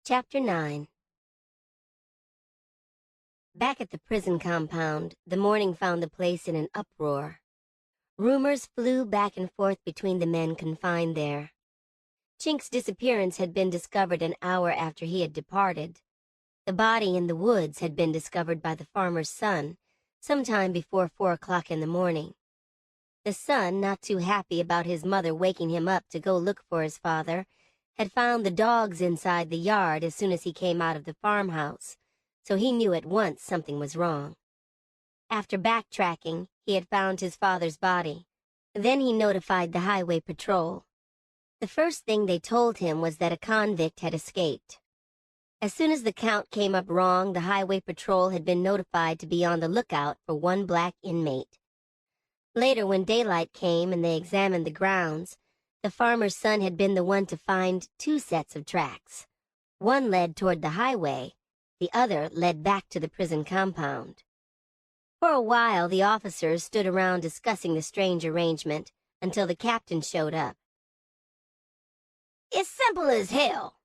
Chapter 9. Back at the prison compound, the morning found the place in an uproar. Rumors flew back and forth between the men confined there. Chink's disappearance had been discovered an hour after he had departed. The body in the woods had been discovered by the farmer's son, sometime before 4 o'clock in the morning. The son, not too happy about his mother waking him up to go look for his father, had found the dogs inside the yard as soon as he came out of the farmhouse, so he knew at once something was wrong. After backtracking, he had found his father's body. Then he notified the highway patrol. The first thing they told him was that a convict had escaped. As soon as the count came up wrong, the highway patrol had been notified to be on the lookout for one black inmate. Later, when daylight came and they examined the grounds, the farmer's son had been the one to find 2 sets of tracks. One led toward the highway, the other led back to the prison compound. For a while, the officers stood around discussing the strange arrangement until the captain showed up. "It's simple as hell,"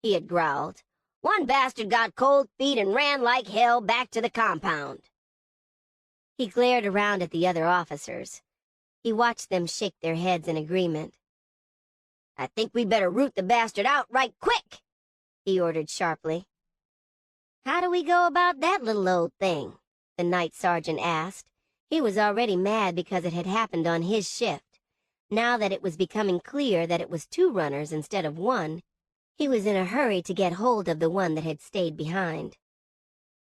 he had growled. "One bastard got cold feet and ran like hell back to the compound." He glared around at the other officers. He watched them shake their heads in agreement. "I think we better root the bastard out right quick," he ordered sharply. "How do we go about that little old thing?" the night sergeant asked. He was already mad because it had happened on his shift. Now that it was becoming clear that it was 2 runners instead of 1, he was in a hurry to get hold of the one that had stayed behind.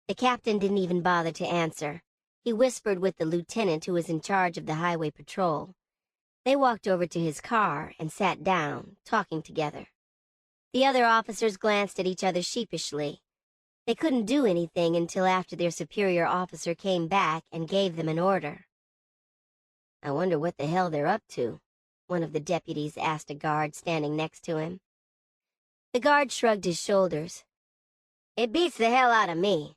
The captain didn't even bother to answer. He whispered with the lieutenant who was in charge of the highway patrol. They walked over to his car and sat down, talking together. The other officers glanced at each other sheepishly. They couldn't do anything until after their superior officer came back and gave them an order. "I wonder what the hell they're up to," one of the deputies asked a guard standing next to him. The guard shrugged his shoulders. "It beats the hell out of me.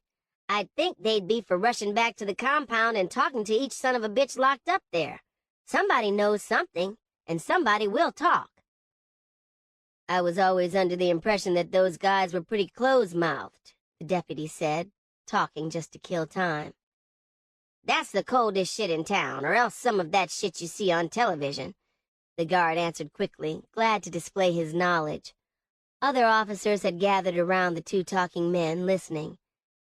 I'd think they'd be for rushing back to the compound and talking to each son of a bitch locked up there. Somebody knows something, and somebody will talk." "I was always under the impression that those guys were pretty close-mouthed," the deputy said, talking just to kill time. "That's the coldest shit in town, or else some of that shit you see on television," the guard answered quickly, glad to display his knowledge. Other officers had gathered around the 2 talking men, listening.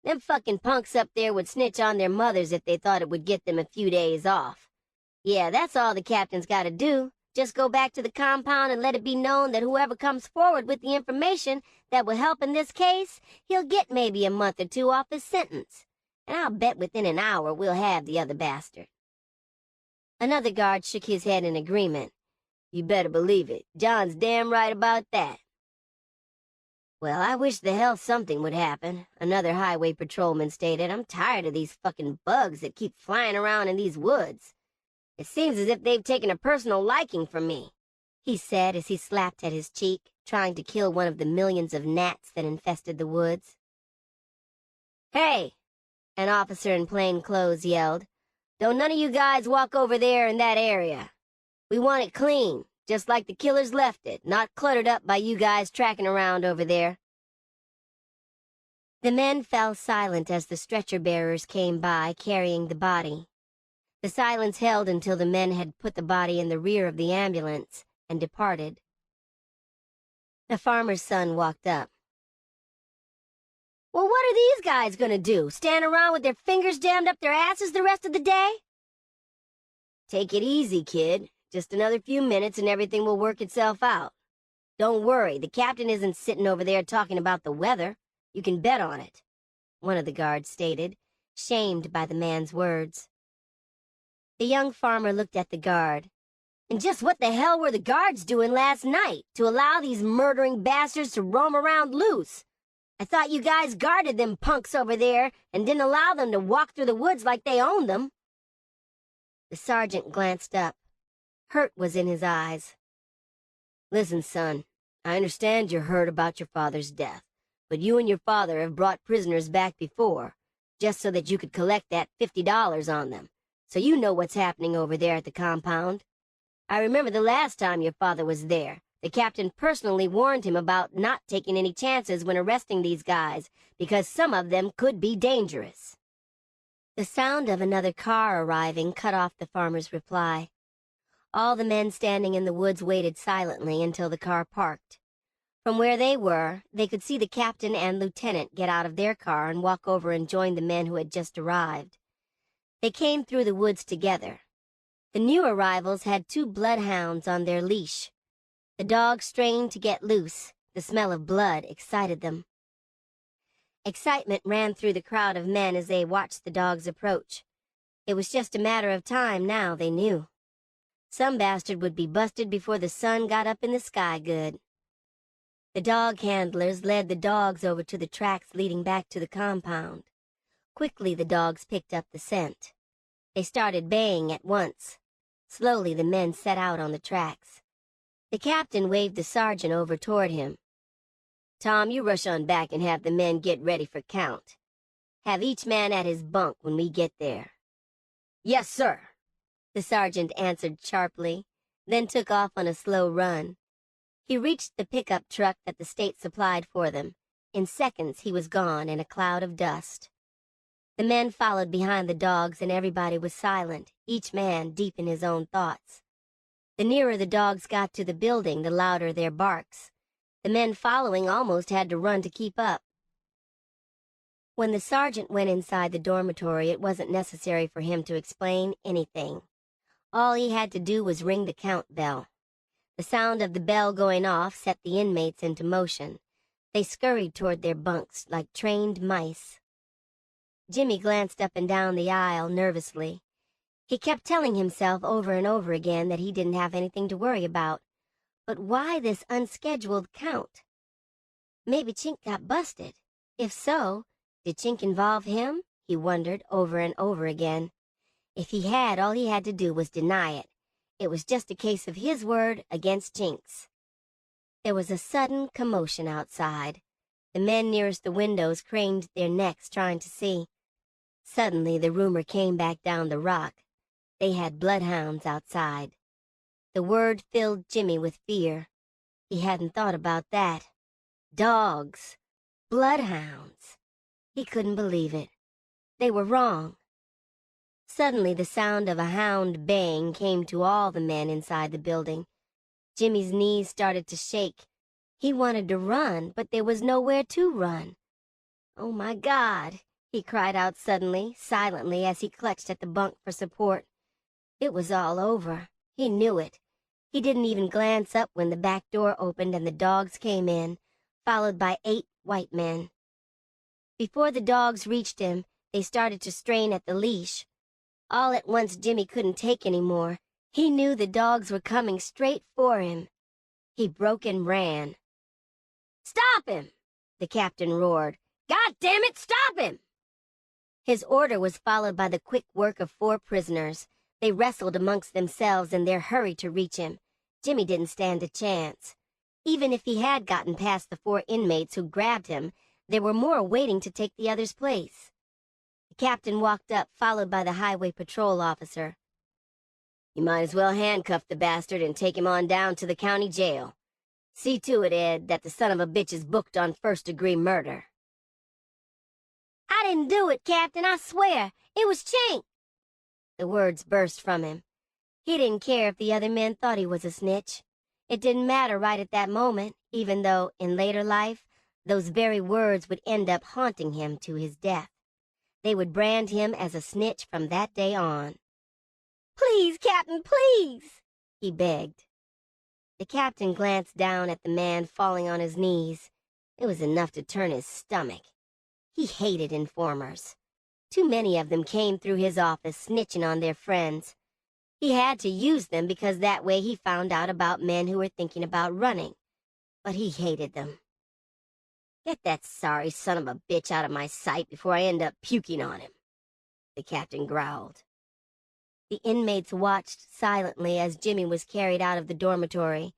"Them fucking punks up there would snitch on their mothers if they thought it would get them a few days off. Yeah, that's all the captain's gotta do. Just go back to the compound and let it be known that whoever comes forward with the information that will help in this case, he'll get maybe a month or 2 off his sentence. And I'll bet within an hour we'll have the other bastard." Another guard shook his head in agreement. "You better believe it. John's damn right about that." "Well, I wish the hell something would happen," another highway patrolman stated. "I'm tired of these fucking bugs that keep flying around in these woods. It seems as if they've taken a personal liking for me," he said as he slapped at his cheek, trying to kill one of the millions of gnats that infested the woods. "Hey!" an officer in plain clothes yelled. "Don't none of you guys walk over there in that area. We want it clean, just like the killers left it, not cluttered up by you guys tracking around over there." The men fell silent as the stretcher-bearers came by, carrying the body. The silence held until the men had put the body in the rear of the ambulance and departed. The farmer's son walked up. "Well, what are these guys gonna do? Stand around with their fingers jammed up their asses the rest of the day?" "Take it easy, kid. Just another few minutes and everything will work itself out. Don't worry, the captain isn't sitting over there talking about the weather. You can bet on it," one of the guards stated, shamed by the man's words. The young farmer looked at the guard. "And just what the hell were the guards doing last night to allow these murdering bastards to roam around loose? I thought you guys guarded them punks over there and didn't allow them to walk through the woods like they owned them." The sergeant glanced up. Hurt was in his eyes. "Listen, son, I understand you're hurt about your father's death, but you and your father have brought prisoners back before, just so that you could collect that $50 on them. So you know what's happening over there at the compound. I remember the last time your father was there, The captain personally warned him about not taking any chances when arresting these guys, because some of them could be dangerous. The sound of another car arriving cut off the farmer's reply. All the men standing in the woods waited silently until the car parked. From where they were, they could see the captain and lieutenant get out of their car and walk over and join the men who had just arrived. They came through the woods together. The new arrivals had 2 bloodhounds on their leash. The dogs strained to get loose. The smell of blood excited them. Excitement ran through the crowd of men as they watched the dogs approach. It was just a matter of time now, they knew. Some bastard would be busted before the sun got up in the sky good. The dog handlers led the dogs over to the tracks leading back to the compound. Quickly the dogs picked up the scent. They started baying at once. Slowly the men set out on the tracks. The captain waved the sergeant over toward him. "Tom, you rush on back and have the men get ready for count. Have each man at his bunk when we get there." "Yes, sir," the sergeant answered sharply, then took off on a slow run. He reached the pickup truck that the state supplied for them. In seconds he was gone in a cloud of dust. The men followed behind the dogs and everybody was silent, each man deep in his own thoughts. The nearer the dogs got to the building, the louder their barks. The men following almost had to run to keep up. When the sergeant went inside the dormitory, it wasn't necessary for him to explain anything. All he had to do was ring the count bell. The sound of the bell going off set the inmates into motion. They scurried toward their bunks like trained mice. Jimmy glanced up and down the aisle nervously. He kept telling himself over and over again that he didn't have anything to worry about. But why this unscheduled count? Maybe Chink got busted. If so, did Chink involve him? He wondered over and over again. If he had, all he had to do was deny it. It was just a case of his word against Chink's. There was a sudden commotion outside. The men nearest the windows craned their necks trying to see. Suddenly the rumor came back down the rock. They had bloodhounds outside. The word filled Jimmy with fear. He hadn't thought about that. Dogs. Bloodhounds. He couldn't believe it. They were wrong. Suddenly the sound of a hound baying came to all the men inside the building. Jimmy's knees started to shake. He wanted to run, but there was nowhere to run. "Oh, my God," he cried out suddenly, silently, as he clutched at the bunk for support. It was all over. He knew it. He didn't even glance up when the back door opened and the dogs came in, followed by 8 white men. Before the dogs reached him, they started to strain at the leash. All at once Jimmy couldn't take any more. He knew the dogs were coming straight for him. He broke and ran. "Stop him!" the captain roared. "God damn it, stop him!" His order was followed by the quick work of 4 prisoners. They wrestled amongst themselves in their hurry to reach him. Jimmy didn't stand a chance. Even if he had gotten past the 4 inmates who grabbed him, there were more waiting to take the other's place. The captain walked up, followed by the highway patrol officer. "You might as well handcuff the bastard and take him on down to the county jail. See to it, Ed, that the son of a bitch is booked on first-degree murder." "I didn't do it, Captain, I swear. It was Chink." The words burst from him. He didn't care if the other men thought he was a snitch. It didn't matter right at that moment, even though, in later life, those very words would end up haunting him to his death. They would brand him as a snitch from that day on. "Please, Captain, please," he begged. The captain glanced down at the man falling on his knees. It was enough to turn his stomach. He hated informers. Too many of them came through his office snitching on their friends. He had to use them because that way he found out about men who were thinking about running. But he hated them. "Get that sorry son of a bitch out of my sight before I end up puking on him," the captain growled. The inmates watched silently as Jimmy was carried out of the dormitory.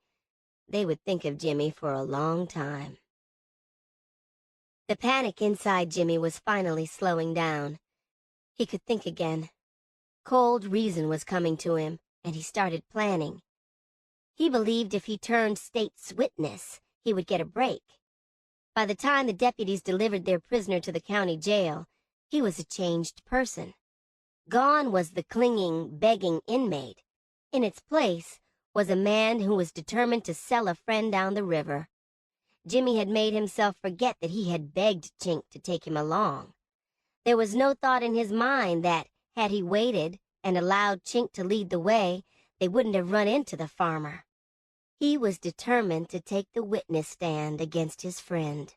They would think of Jimmy for a long time. The panic inside Jimmy was finally slowing down. He could think again. Cold reason was coming to him, and he started planning. He believed if he turned state's witness, he would get a break. By the time the deputies delivered their prisoner to the county jail, he was a changed person. Gone was the clinging, begging inmate. In its place was a man who was determined to sell a friend down the river. Jimmy had made himself forget that he had begged Chink to take him along. There was no thought in his mind that, had he waited and allowed Chink to lead the way, they wouldn't have run into the farmer. He was determined to take the witness stand against his friend.